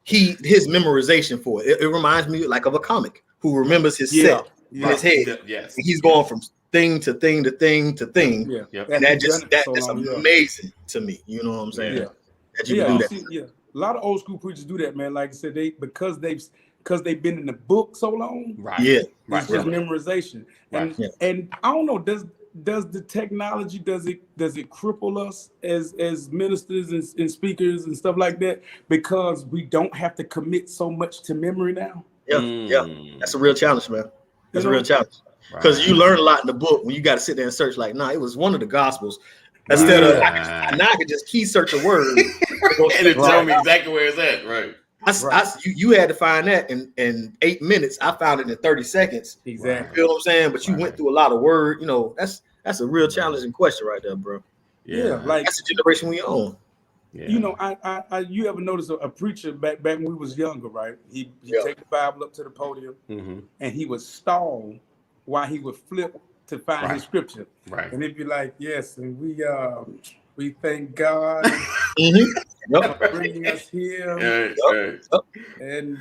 his memorization for it. It reminds me like of a comic who remembers his set in his head. And he's going from thing to thing to thing to thing. And that's amazing to me. You know what I'm saying? That you can do that. A lot of old school preachers do that, man. Like I said, because they've been in the book so long. It's just memorization. And I don't know, does the technology does it cripple us as ministers and speakers and stuff like that, because we don't have to commit so much to memory now? That's a real challenge, man. That's a real challenge, because you learn a lot in the book when you got to sit there and search. Like, it was one of the Gospels. Instead of now I could just key search a word and it tell me exactly where it's at. You had to find that in 8 minutes. I found it in 30 seconds. Exactly. You feel what I'm saying? But you went through a lot of word. You know, that's a real challenging question right there, bro. Like that's the generation we own. You know, I you ever notice a preacher back when we was younger, right? He take the Bible up to the podium and he would stall while he would flip to find his scripture. And it'd be like, yes, and we thank God for bringing us here. And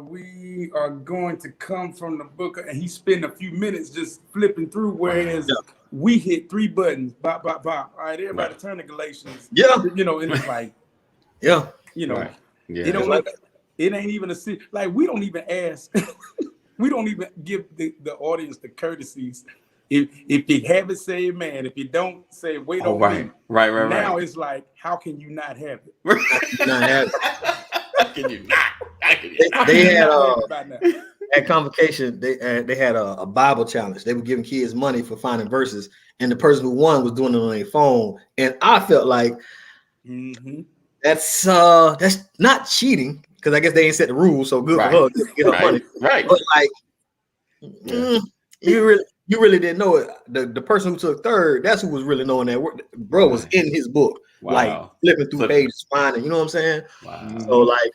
we are going to come from the book. And he spent a few minutes just flipping through, whereas we hit 3 buttons. Bop, bop, bop. All right, everybody turn to Galatians. You know, and it's like, you know, it don't look, it ain't even like we don't even ask. We don't even give the audience the courtesies. If you have it, say amen. If you don't, say wait on me. Right. Now it's like, how can you not have it? How can you not? They had at Convocation, they had a Bible challenge. They were giving kids money for finding verses, and the person who won was doing it on their phone. And I felt like that's not cheating, because I guess they ain't set the rules. So good for her to get her money. But like, you really didn't know it. The person who took third, that's who was really knowing that word. Bro was in his book, like flipping through pages, finding. You know what I'm saying? So like,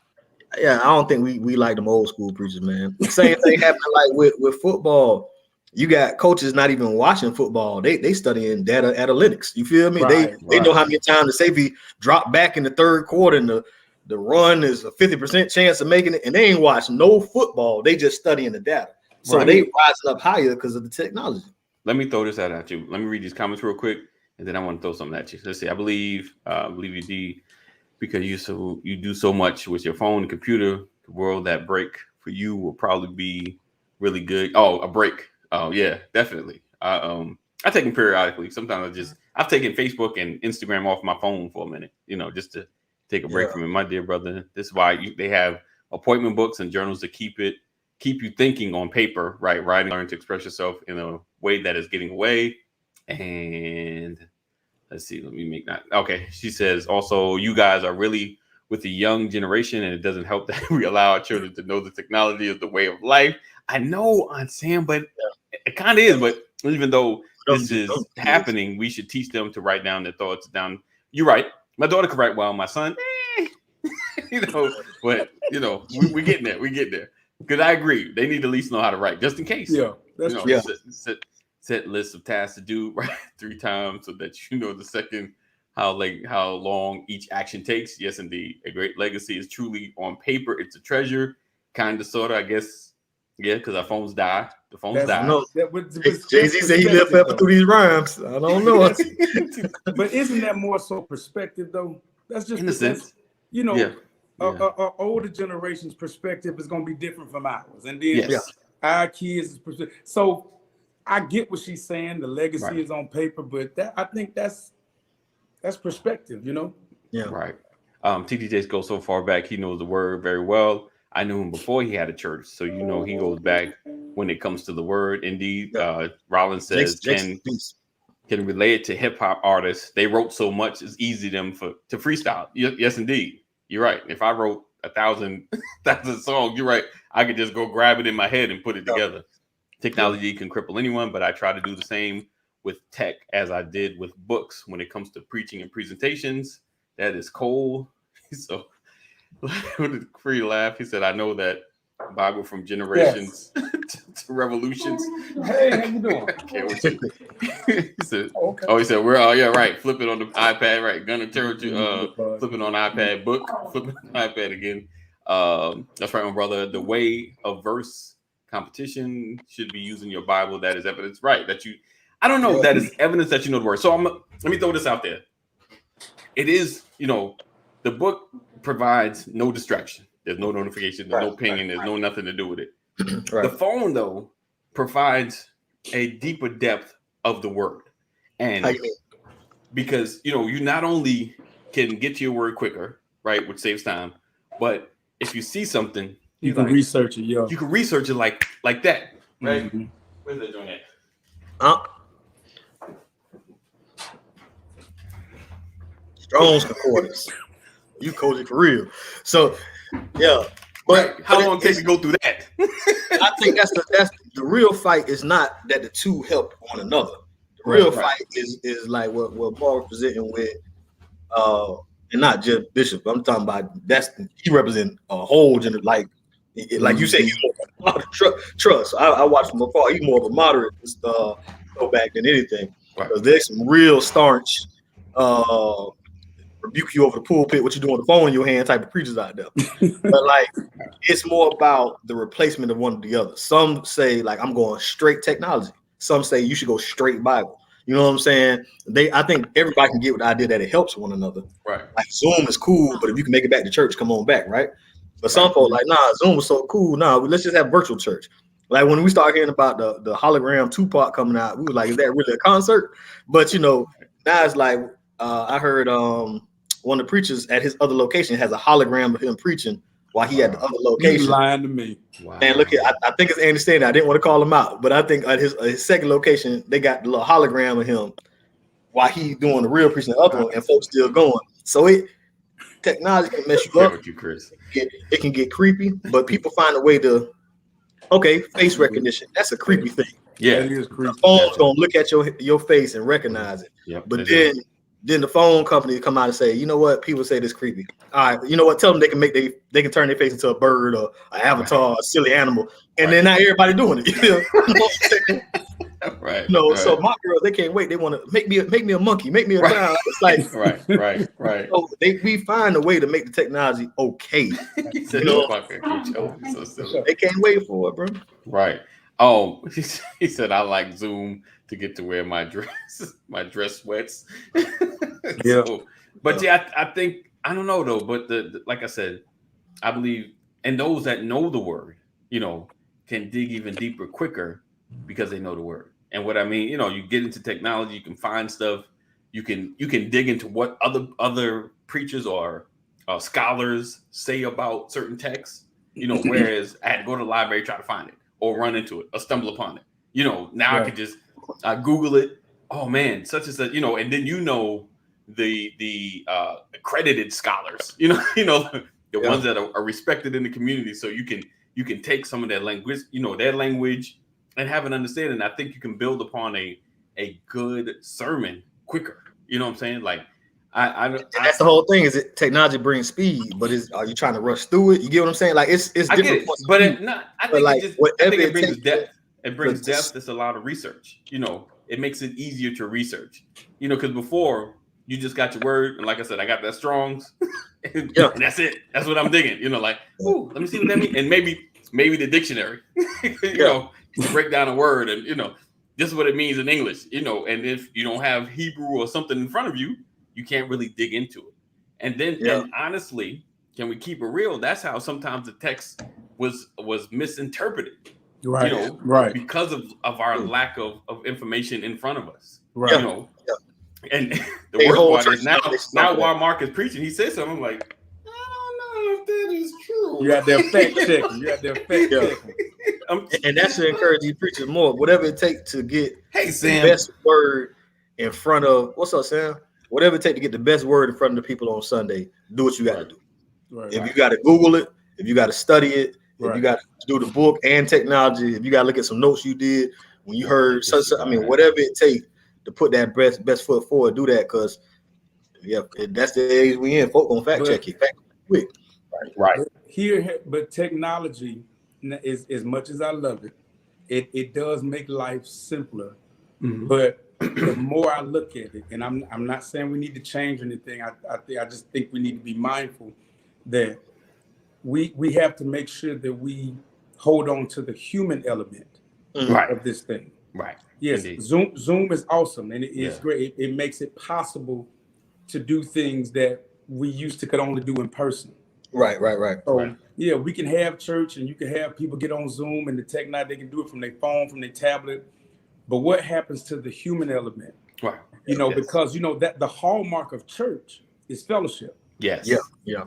I don't think we like them old school preachers, man. The same thing happened like with football. you got coaches not even watching football. They studying data analytics. You feel me? Right, They know how many times the safety drop back in the third quarter and the run is a 50% chance of making it, and they ain't watching no football. They just studying the data. So they rising up higher because of the technology. Let me throw this out at you. Let me read these comments real quick, and then I want to throw something at you. Let's see. I believe you D, because you do so much with your phone and computer. The world that break for you will probably be really good. Oh, a break. Oh yeah, definitely. I take them periodically. Sometimes I've taken Facebook and Instagram off my phone for a minute, just to take a break from it. My dear brother, this is why they have appointment books and journals to keep you thinking on paper, right? Writing, learn to express yourself in a way that is getting away. And let's see, let me make that. Okay, she says also, you guys are really with the young generation, and it doesn't help that we allow our children to know the technology is the way of life. I know, Aunt Sam, but it kind of is. But even though this is happening, we should teach them to write down their thoughts down. You're right. My daughter can write well. My son, but we're getting there. We get there. Because I agree, they need to at least know how to write, just in case. Yeah, that's true. Set lists of tasks to do, right, 3 times, so that the second how long each action takes. Yes, indeed, a great legacy is truly on paper. It's a treasure, kind of, sort of, I guess. Yeah, because our phones die. The phones die. No, Jay-Z said he lived forever through these rhymes. I don't know. But isn't that more so perspective, though? That's just in a sense. Our older generation's perspective is going to be different from ours, and then our kids' perspective. So I get what she's saying. The legacy is on paper, but I think that's perspective. Yeah. Right. TDJ goes so far back. He knows the word very well. I knew him before he had a church, so he goes back when it comes to the word. Indeed, Rollins says can relate it to hip hop artists. They wrote so much; it's easy to freestyle. Yes, indeed. You're right. If I wrote 1,000 songs, you're right. I could just go grab it in my head and put it together. Technology can cripple anyone, but I try to do the same with tech as I did with books when it comes to preaching and presentations. That is cold. So with a free laugh, he said, I know that Bible from generations to revolutions. Hey, how you doing? He said, he said, right. Flip it on the iPad, right? Gonna turn to flipping on iPad book, flipping on iPad again. That's right, my brother. The way of verse competition should be using your Bible. That is evidence, right? I don't know if that is evidence that you know the word. So let me throw this out there. It is, the book provides no distraction. There's no notification, there's no pinging, there's no nothing to do with it. The phone, though, provides a deeper depth of the word. And because, you not only can get to your word quicker, right, which saves time, but if you see something, you can research it, You can research it like that, right? Mm-hmm. Where's that joint at? Strong's Concordance. You coach it for real. So, yeah. But how long it takes to go through that? I think that's the real fight is not that the two help one another. The real fight is like what Paul was presenting with, and not just Bishop. I'm talking about he represents a whole like you say, he's more of a trust. I watched him before. He's more of a moderate go back than anything. Because there's some real staunch rebuke you over the pulpit, what you do on the phone in your hand type of preachers out there. But it's more about the replacement of one or the other. Some say I'm going straight technology. Some say you should go straight Bible. You know what I'm saying? I think everybody can get with the idea that it helps one another. Right. Zoom is cool, but if you can make it back to church, come on back, right? But some folks Zoom was so cool. let's just have virtual church. When we started hearing about the hologram Tupac coming out, we were like, is that really a concert? But now it's I heard one of the preachers at his other location has a hologram of him preaching while he had the other location. He's lying to me. Wow. And look, I think it's Andy Stanley. I didn't want to call him out, but I think at his second location, they got the little hologram of him while he doing the real preaching the other one, and folks still going. So technology can mess you up. With you, Chris. It can get creepy, but people find a way to face recognition. That's a creepy thing. Yeah, it is creepy. The phone's gonna look at your face and recognize it. Yep, but then then the phone company come out and say, you know what, people say this creepy. All right, you know what? Tell them they can turn their face into a bird or an avatar, a silly animal, and then not everybody doing it. You know what I'm saying? Right. So my girls, they can't wait. They want to make me a monkey, make me a clown. It's like right. So we find a way to make the technology okay. They can't wait for it, bro. Right. He said I like Zoom to get to wear my dress sweats. Yeah. But yeah, I think I don't know though. But the like I said, I believe, and those that know the word, can dig even deeper quicker because they know the word. And what I mean, you get into technology, you can find stuff, you can dig into what other preachers or scholars say about certain texts. Whereas I had to go to the library, try to find it, or run into it, or stumble upon it. Now I can just Google it. Oh man, such and such. And then the accredited scholars. The ones that are respected in the community. So you can take some of their language, their language, and have an understanding. I think you can build upon a good sermon quicker. You know what I'm saying? Like that's the whole thing. Is it technology brings speed, but are you trying to rush through it? You get what I'm saying? Like it's different. I get it, but I think it brings depth. It brings depth. That's a lot of research. It makes it easier to research. Because before you just got your word, and like I said, I got that Strong's, and that's it. That's what I'm digging. Like, ooh, let me see what that means, and maybe the dictionary. Break down a word, and this is what it means in English. And if you don't have Hebrew or something in front of you, you can't really dig into it. And then, and honestly, can we keep it real? That's how sometimes the text was misinterpreted. Right. Right. Because of our lack of information in front of us. Right. And the worst part is now while Mark is preaching, he says something. I'm like, I don't know if that is true. You got their fact checking. And that should encourage you preachers more. Whatever it takes to get Sam. the best word in front of what's up, Sam? Whatever it takes to get the best word in front of the people on Sunday, do what you got to do. Right, if you got to Google it, if you got to study it, if you got to do the book and technology, if you got to look at some notes you did when you heard, whatever it takes to put that best foot forward, do that, because that's the age we in. Folk gonna fact check it quick. Right. But technology, is as much as I love it, it does make life simpler. Mm-hmm. But the more I look at it, and I'm not saying we need to change anything. I just think we need to be mindful that we have to make sure that we hold on to the human element of this thing. Right. Yes, indeed. Zoom is awesome, and it is great. It makes it possible to do things that we used to could only do in person. Right. So, yeah, we can have church, and you can have people get on Zoom, and the technology, they can do it from their phone, from their tablet. But what happens to the human element? Right. Because that the hallmark of church is fellowship. Yes. Yeah.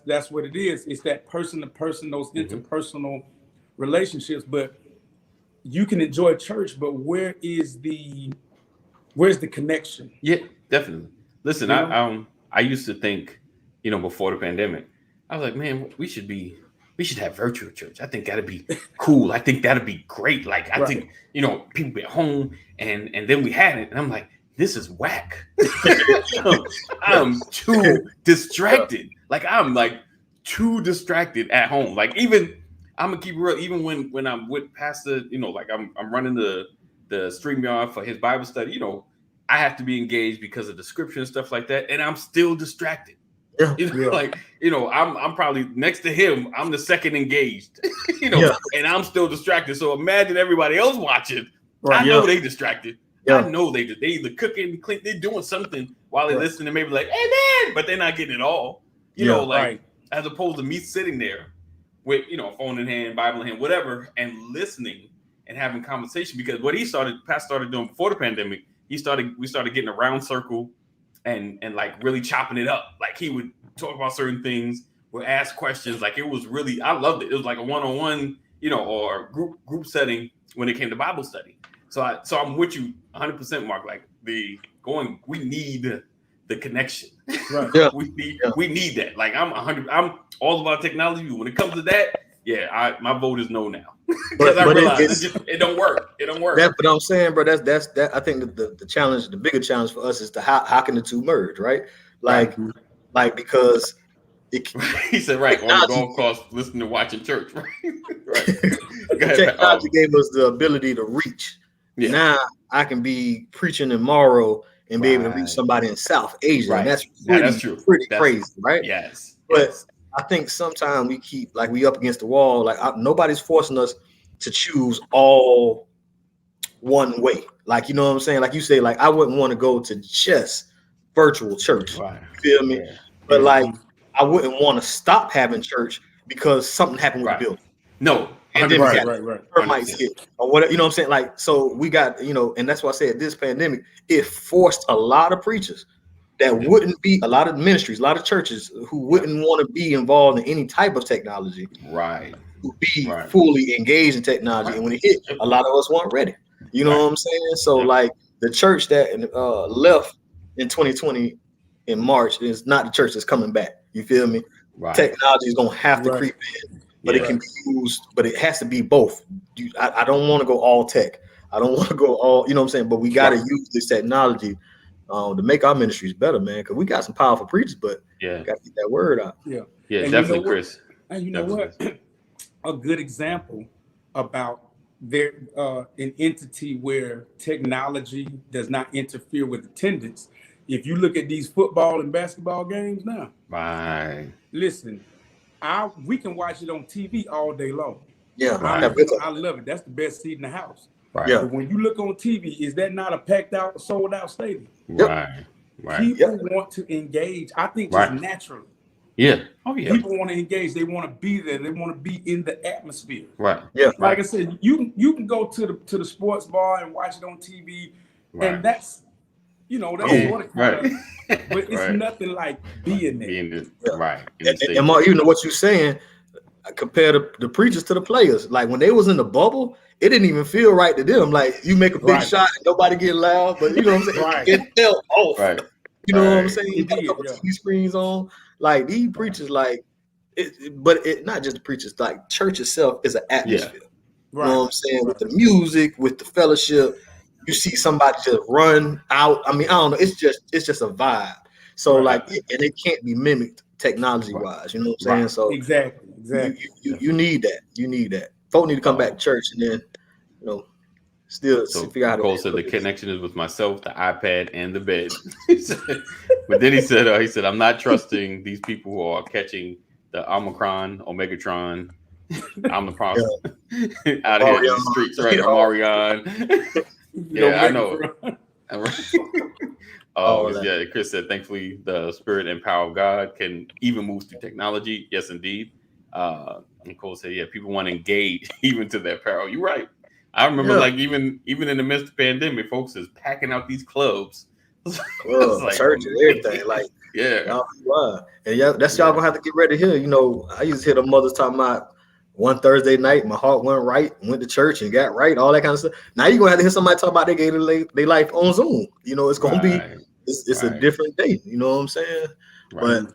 That's what it is. It's that person to person, those interpersonal relationships. But you can enjoy church, but where's the connection? Yeah, definitely. Listen, I used to think, before the pandemic, I was like, man, we should have virtual church. I think that'd be cool. I think that'd be great. Like, I think, people be at home and then we had it. And I'm like, this is whack. I'm too distracted. Like, I'm like too distracted at home. Like, even I'm gonna keep it real. Even when I'm with Pastor, like I'm running the StreamYard for his Bible study, I have to be engaged because of the scripture and stuff like that. And I'm still distracted. I'm probably next to him. I'm the second engaged, and I'm still distracted. So imagine everybody else watching. Right. I know they distracted. Yeah. I know they either cooking, clean, they're doing something while they're listening. Maybe like, amen, but they're not getting it all. As opposed to me sitting there with phone in hand, Bible in hand, whatever, and listening and having conversation. Because what Pat started doing before the pandemic, we started getting a round circle. And like really chopping it up. Like he would talk about certain things, would ask questions. Like it was really, I loved it. It was like a one-on-one, or group setting when it came to Bible study. So I'm with you 100%, Mark. Like we need the connection. Right. Yeah. We need that. Like I'm all about technology. When it comes to that, my vote is no now. Because I realized it don't work. It don't work. That's what I'm saying, bro. That's I think the challenge, the bigger challenge for us is how can the two merge, right? Like because he said, right, on the golf course, listening to watching church, right? Right. Technology gave us the ability to reach. Yeah. Now I can be preaching in Morrow and be able to reach somebody in South Asia. Right. And that's true. Pretty crazy, right? Yes. But I think sometimes we keep we up against the wall. Like nobody's forcing us to choose all one way. Like, you know what I'm saying? Like you say, like I wouldn't want to go to just virtual church. Right. You feel me? Yeah. But like I wouldn't want to stop having church because something happened with the building. No. And then termites hit or whatever, you know what I'm saying? Like, so we got, and that's why I said this pandemic, it forced a lot of preachers that wouldn't be, a lot of ministries, a lot of churches who wouldn't want to be involved in any type of technology. Right. To be fully engaged in technology. And when it hit, a lot of us weren't ready. You know what I'm saying? So like the church that left in 2020 in March is not the church that's coming back. You feel me? Right. Technology is going to have to creep in. But it can be used, but it has to be both. I don't want to go all tech. I don't want to go all, you know what I'm saying? But we got to use this technology to make our ministries better, man. Because we got some powerful preachers, but got to get that word out. Yeah, and definitely, Chris. And you know what? A good example about an entity where technology does not interfere with attendance. If you look at these football and basketball games now, listen. We can watch it on TV all day long. Yeah, I love it. That's the best seat in the house. Right. Yeah. But when you look on TV, is that not a packed out, sold out stadium? Right. Right. People want to engage. I think just naturally. Yeah. Oh yeah. People want to engage. They want to be there. They want to be in the atmosphere. Right. Yeah. Like I said, you can go to the sports bar and watch it on TV, and that's right. But it's nothing like being there. Right. And Mark, you know what you're saying, compare the preachers to the players. Like when they was in the bubble, it didn't even feel right to them. Like you make a big shot and nobody get loud, but you know what I'm saying? It felt off. Right. You know what I'm saying? You got a couple TV screens on. Like these preachers, like but not just the preachers, like church itself is an atmosphere. You know what I'm saying? With the music, with the fellowship. You see somebody just run out. I mean, I don't know. It's just a vibe. So and it can't be mimicked technology wise. You know what I'm saying? So exactly. You need that. You need that. Folk need to come back to church and then, still figure out. Cole said the connection is with myself, the iPad, and the bed. But then he said, I'm not trusting these people who are catching the Omicron, Omegatron, Omicron out here in the streets, right? Omarion. Yeah, I know. Yeah. Chris said, thankfully, the spirit and power of God can even move through technology. Yes, indeed. And Cole said, people want to engage even to that power. You're right. I remember, like, even in the midst of the pandemic, folks is packing out these clubs. Like, church and everything. Like, and that's y'all gonna have to get ready here. I used to hear the mothers talking about one Thursday night, my heart went right, went to church and got right, all that kind of stuff. Now you're gonna have to hear somebody talk about they gave their life on Zoom. It's gonna be it's a different day. You know what I'm saying? Right.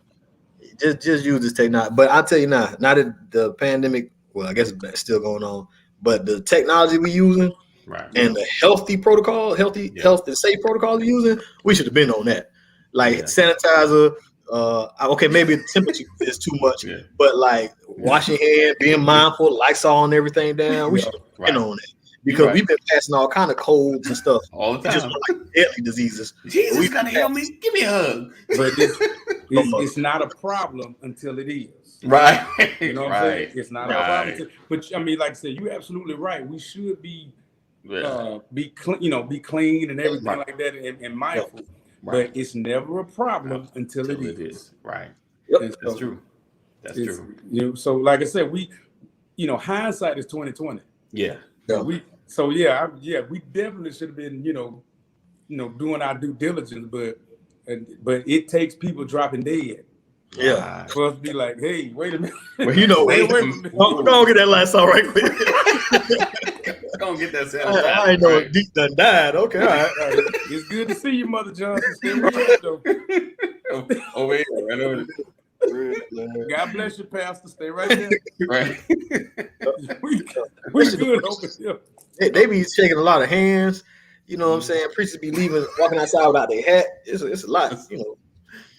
But just use this technology. But I'll tell you now that the pandemic, well, I guess it's still going on, but the technology we're using and the health and safe protocol we're using, we should have been on that. Like sanitizer. Okay, maybe the temperature is too much, but like washing hands, being mindful, Lysol and everything down, we should have been on it because we've been passing all kind of colds and stuff all the time, just like deadly diseases. Jesus gonna help me, give me a hug. But it's not a problem until it is. Right. You know what I'm saying? It's not a problem. But I mean, like I said, you're absolutely right. We should be clean, be clean and everything like that, and mindful. But it's never a problem until it is. Right. Yep. That's true. That's true. So like I said, we, hindsight is 20/20. Yeah. We definitely should have been, doing our due diligence, but it takes people dropping dead. Yeah. For us to be like, hey, wait a minute. Well, wait a minute. Don't get that last song right quick. Don't get that sound. I ain't know Deep done died. Okay, all right. It's good to see you, Mother Johnson. Stay with us, though. Over here, right over there. God bless you, Pastor. Stay right there. Right. We good over here. They be shaking a lot of hands. You know what I'm saying? Preachers be walking outside without their hat. It's a lot, you know.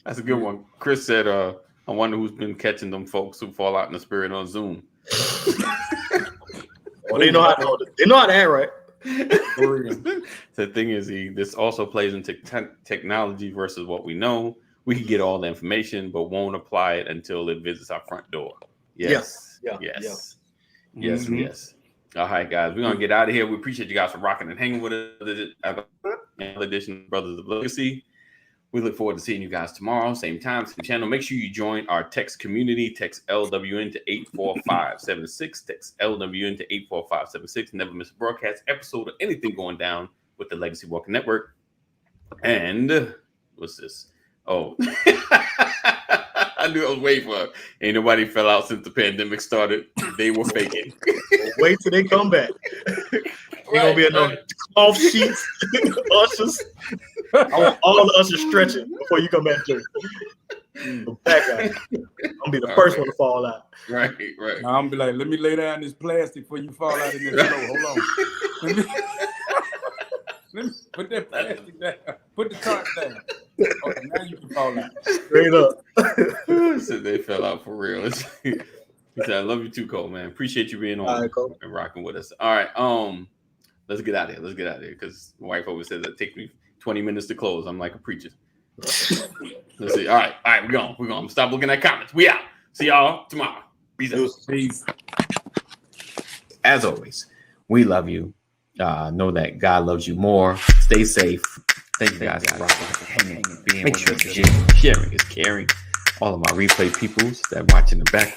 That's a good one. Chris said, I wonder who's been catching them folks who fall out in the spirit on Zoom. Well, they know how to act right. The thing is, this also plays into technology versus what we know. We can get all the information, but won't apply it until it visits our front door. Yes. Yes. All right, guys, we're gonna get out of here. We appreciate you guys for rocking and hanging with us. Another edition of Brothers of Legacy. We look forward to seeing you guys tomorrow, same time, same channel. Make sure you join our text community. Text LWN to 84576. Text LWN to 84576. Never miss a broadcast episode or anything going down with the Legacy Walking Network. And what's this? Oh, I knew I was waiting for it. Ain't nobody fell out since the pandemic started. They were faking. Wait till they come back. Ain't gonna be enough cloth sheets, ushers. I want all the ushers stretching before you come back to church. Back out. I'm gonna be the first one to fall out. Right. Now I'm gonna be like, let me lay down this plastic before you fall out in this floor. Hold on. Let me put that plastic down. Put the tarp down. Okay, now you can fall out. Straight up. So they fell out for real. He said, I love you too, Cole, man. Appreciate you being on and rocking with us. All right. Let's get out of here. Because my wife always says that it takes me 20 minutes to close. I'm like a preacher. Let's see. All right, we're going. Stop looking at comments. We out. See y'all tomorrow. Peace. As always, we love you. Know that God loves you more. Stay safe. Thank you guys for hanging, being with us. Sharing is caring. All of my replay peoples that watch in the background.